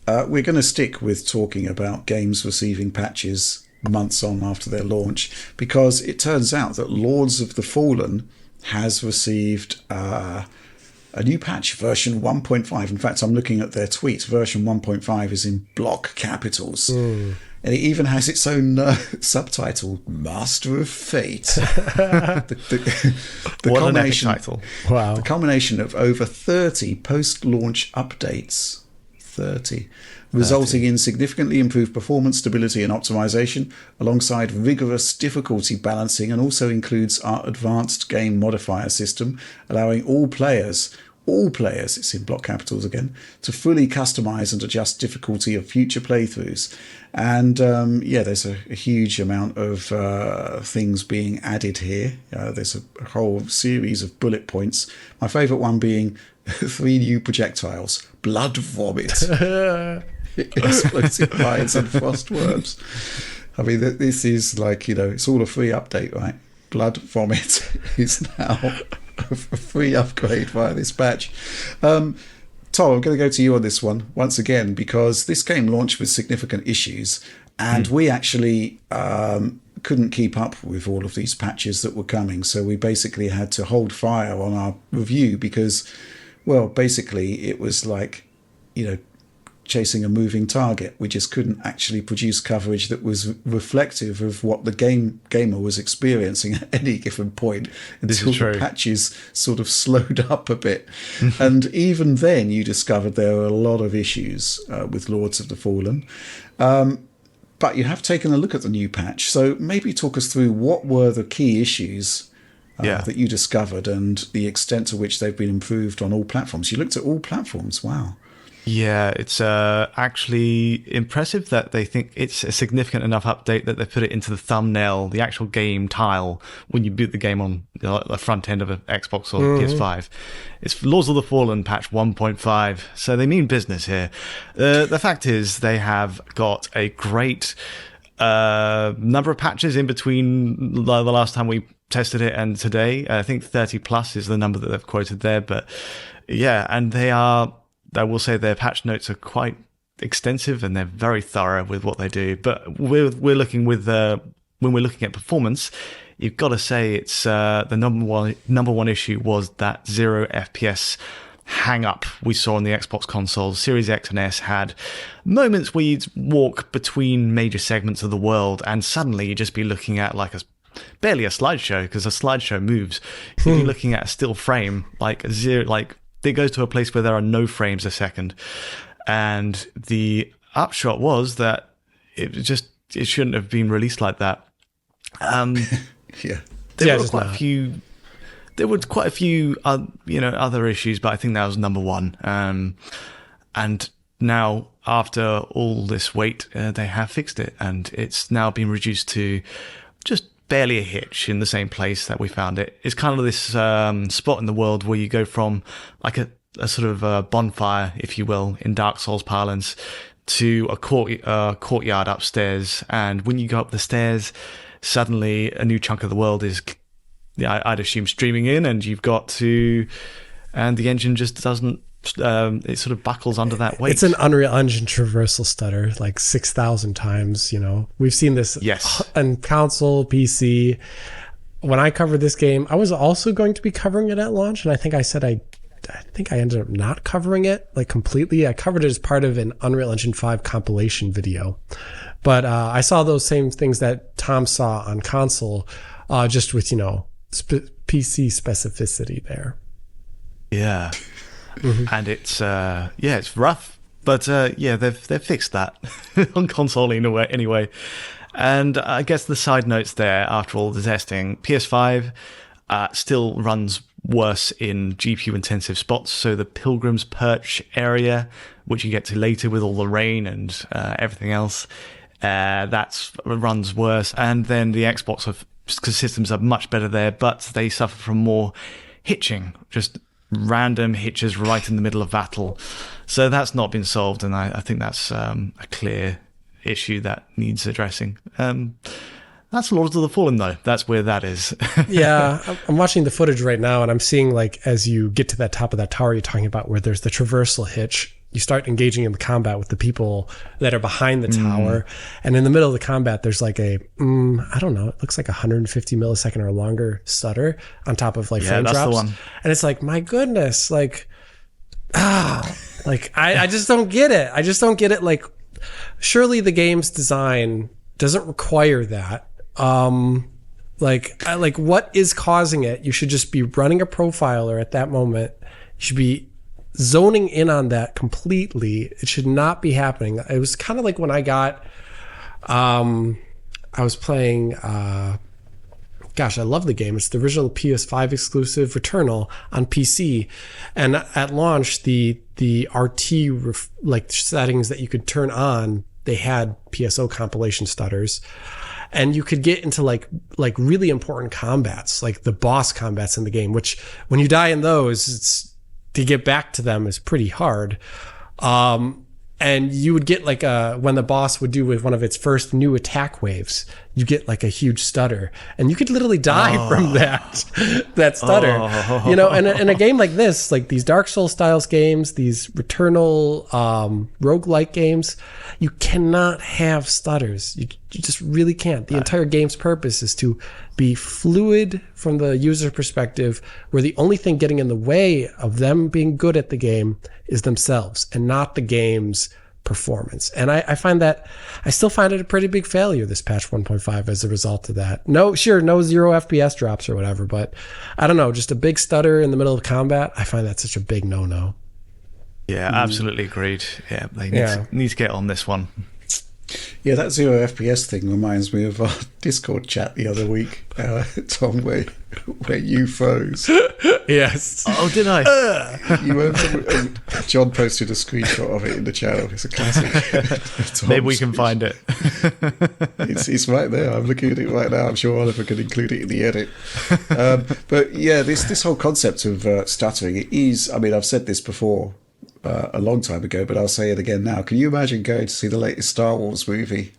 we're going to stick with talking about games receiving patches months on after their launch, because it turns out that Lords of the Fallen has received a new patch, version 1.5. In fact, I'm looking at their tweets. Version 1.5 is in block capitals. And it even has its own subtitle, Master of Fate. the what an epic title. Wow. The culmination of over 30 post-launch updates. 30. Resulting in significantly improved performance, stability and optimization, alongside rigorous difficulty balancing, and also includes our advanced game modifier system, allowing all players, it's in block capitals again, to fully customize and adjust difficulty of future playthroughs. And there's a huge amount of things being added here. There's a whole series of bullet points. My favorite one being 3 new projectiles: blood vomit, explosive mines and frost worms. I mean, this is like, it's all a free update, right? Blood vomit is now a free upgrade via this patch. Tom, I'm going to go to you on this one once again, because this game launched with significant issues, and we actually couldn't keep up with all of these patches that were coming. So we basically had to hold fire on our review because, well, basically it was like, chasing a moving target. We just couldn't actually produce coverage that was reflective of what the gamer was experiencing at any given point, until the patches sort of slowed up a bit. And even then you discovered there were a lot of issues with Lords of the Fallen. But you have taken a look at the new patch, so maybe talk us through what were the key issues that you discovered and the extent to which they've been improved on all platforms. You looked at all platforms. Wow. Yeah, it's actually impressive that they think it's a significant enough update that they put it into the thumbnail, the actual game tile, when you boot the game on the front end of an Xbox or PS5. It's Lords of the Fallen patch 1.5, so they mean business here. The fact is they have got a great number of patches in between the last time we tested it and today. I think 30 plus is the number that they've quoted there, but yeah, and I will say their patch notes are quite extensive and they're very thorough with what they do. But we're looking with when we're looking at performance, you've got to say it's the number one issue was that 0 FPS hang up we saw on the Xbox consoles. Series X and S had moments where you'd walk between major segments of the world and suddenly you'd just be looking at like barely a slideshow, because a slideshow moves. You'd be looking at a still frame, it goes to a place where there are no frames a second. And the upshot was that it shouldn't have been released like that. There were quite a few other issues, but I think that was number one. And now, after all this wait, they have fixed it, and it's now been reduced to just barely a hitch in the same place that we found it. It's kind of this spot in the world where you go from like a sort of a bonfire, if you will, in Dark Souls parlance, to a courtyard upstairs. And when you go up the stairs, suddenly a new chunk of the world is, I'd assume, streaming in, and and the engine just doesn't, it sort of buckles under that weight. It's an Unreal Engine traversal stutter like 6,000 times. We've seen this on console, PC. When I covered this game, I was also going to be covering it at launch, and I think I said I ended up not covering it like completely. I covered it as part of an Unreal Engine 5 compilation video, but I saw those same things that Tom saw on console, just with PC specificity there. Yeah. And it's it's rough, but they've fixed that on console anyway. And I guess the side notes there, after all the testing, PS5 still runs worse in GPU intensive spots. So the Pilgrim's Perch area, which you get to later with all the rain and everything else, that runs worse. And then the Xbox systems are much better there, but they suffer from more hitching, just random hitches right in the middle of battle. So that's not been solved, and I think that's a clear issue that needs addressing. That's Lords of the Fallen, though. That's where that is. Yeah, I'm watching the footage right now, and I'm seeing, like, as you get to that top of that tower you're talking about, where there's the traversal hitch, you start engaging in the combat with the people that are behind the tower. And in the middle of the combat, there's like I don't know, it looks like 150 millisecond or longer stutter on top of like frame drops. The one. And it's like, my goodness, like, I just don't get it. I just don't get it. Like, surely the game's design doesn't require that. Like what is causing it? You should just be running a profiler at that moment. You should be zoning in on that completely. It should not be happening. It was kind of like when I got, I was playing, gosh, I love the game. It's the original PS5 exclusive Returnal on PC. And at launch, the RT like settings that you could turn on, they had PSO compilation stutters. And you could get into like really important combats, like the boss combats in the game, which when you die in those, it's to get back to them is pretty hard. And you would get like when the boss would do with one of its first new attack waves, you get like a huge stutter, and you could literally die from that stutter. You know, and in a game like this, like these Dark Souls styles games, these Returnal roguelike games, you cannot have stutters. You just really can't. The entire game's purpose is to be fluid from the user perspective, where the only thing getting in the way of them being good at the game is themselves and not the game's performance. And I still find it a pretty big failure, this patch 1.5, as a result of that. No 0 FPS drops or whatever, but I don't know, just a big stutter in the middle of combat. I find that such a big no-no. Yeah, absolutely agreed. Yeah, they need to get on this one. Yeah, that 0 FPS thing reminds me of our Discord chat the other week, Tom, where you froze. Yes. Oh, did I? John posted a screenshot of it in the channel. It's a classic. Maybe we can find it. It's right there. I'm looking at it right now. I'm sure Oliver can include it in the edit. But yeah, this whole concept of stuttering, it is, I mean, I've said this before, a long time ago, but I'll say it again now. Can you imagine going to see the latest Star Wars movie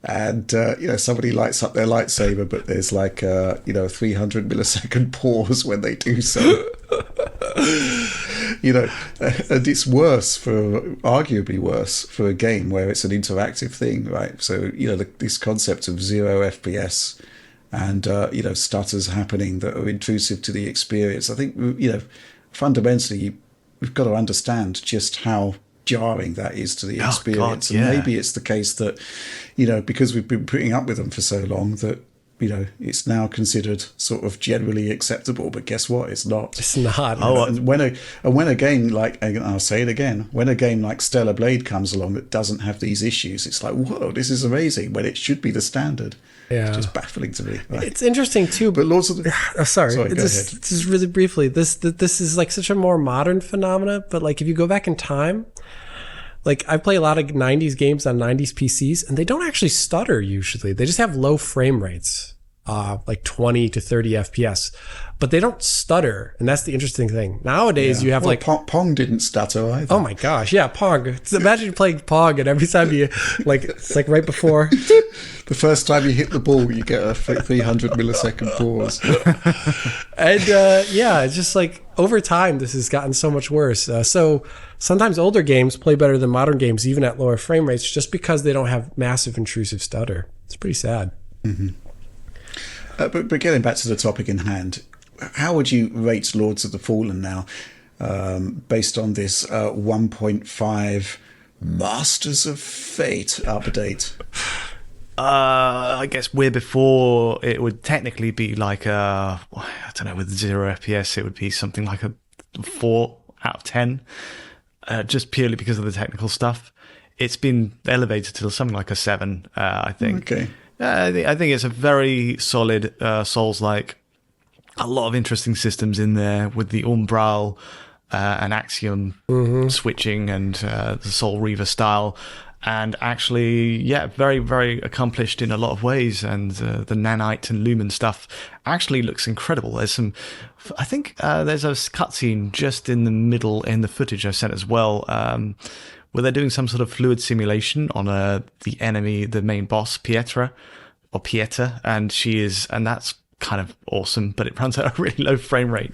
and somebody lights up their lightsaber, but there's like 300 millisecond pause when they do so? And it's arguably worse for a game where it's an interactive thing, right? So this concept of 0 FPS and stutters happening that are intrusive to the experience. I think fundamentally we've got to understand just how jarring that is to the experience. God, yeah. And maybe it's the case that, because we've been putting up with them for so long that, it's now considered sort of generally acceptable. But guess what? It's not. It's not. And when a game like, and I'll say it again, when a game like Stellar Blade comes along that doesn't have these issues, it's like, whoa, this is amazing, when it should be the standard. Yeah. It's just baffling to me. Right? It's interesting too. But Lords of the... sorry go ahead. Just really briefly, this is like such a more modern phenomena, but like if you go back in time, like I play a lot of 90s games on 90s PCs, and they don't actually stutter usually. They just have low frame rates, like 20 to 30 FPS, but they don't stutter. And that's the interesting thing. Nowadays, you have Pong didn't stutter either. Oh my gosh, yeah, Pong. Imagine you playing Pong, and every time you, it's like right before... The first time you hit the ball, you get a 300 millisecond pause. And it's just like over time, this has gotten so much worse. So sometimes older games play better than modern games, even at lower frame rates, just because they don't have massive intrusive stutter. It's pretty sad. Mm-hmm. But getting back to the topic in hand, how would you rate Lords of the Fallen now, based on this 1.5 Masters of Fate update? I guess where before it would technically be like I don't know, with 0 FPS it would be something like a 4 out of 10, just purely because of the technical stuff. It's been elevated to something like a 7, I think. Okay. I think it's a very solid Souls-like. A lot of interesting systems in there with the Umbral and Axiom switching and the Soul Reaver style. And actually, very, very accomplished in a lot of ways. And the nanite and lumen stuff actually looks incredible. There's some, I think there's a cutscene just in the middle in the footage I sent as well, where they're doing some sort of fluid simulation on the enemy, the main boss, Pieta, and that's kind of awesome, but it runs at a really low frame rate.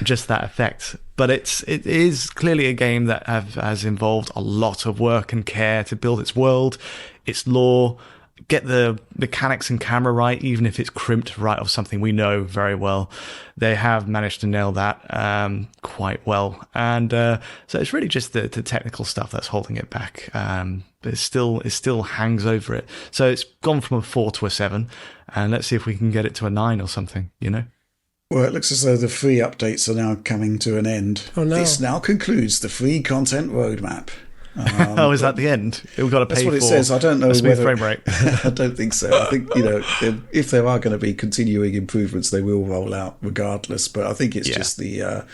just that effect. But it is clearly a game that has involved a lot of work and care to build its world, its lore, get the mechanics and camera right, even if it's crimped right off something we know very well. They have managed to nail that quite well. And so it's really just the technical stuff that's holding it back. But it still hangs over it. So it's gone from a 4 to a 7. And let's see if we can get it to a 9 or something, Well, it looks as though the free updates are now coming to an end. Oh, no. This now concludes the free content roadmap. Oh, is that the end? We've got to pay that's what for it says. I don't know a smooth whether, frame rate. I don't think so. I think, if there are going to be continuing improvements, they will roll out regardless. But I think it's just the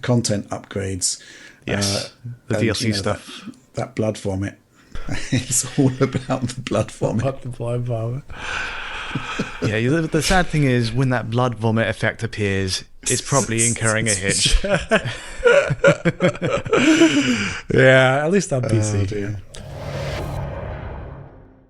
content upgrades. Yes, the DLC stuff. That blood vomit. It's all about the blood vomit. About the blood vomit. Yeah, the sad thing is when that blood vomit effect appears, it's probably incurring a hitch. Yeah, at least on PC. Oh, dear.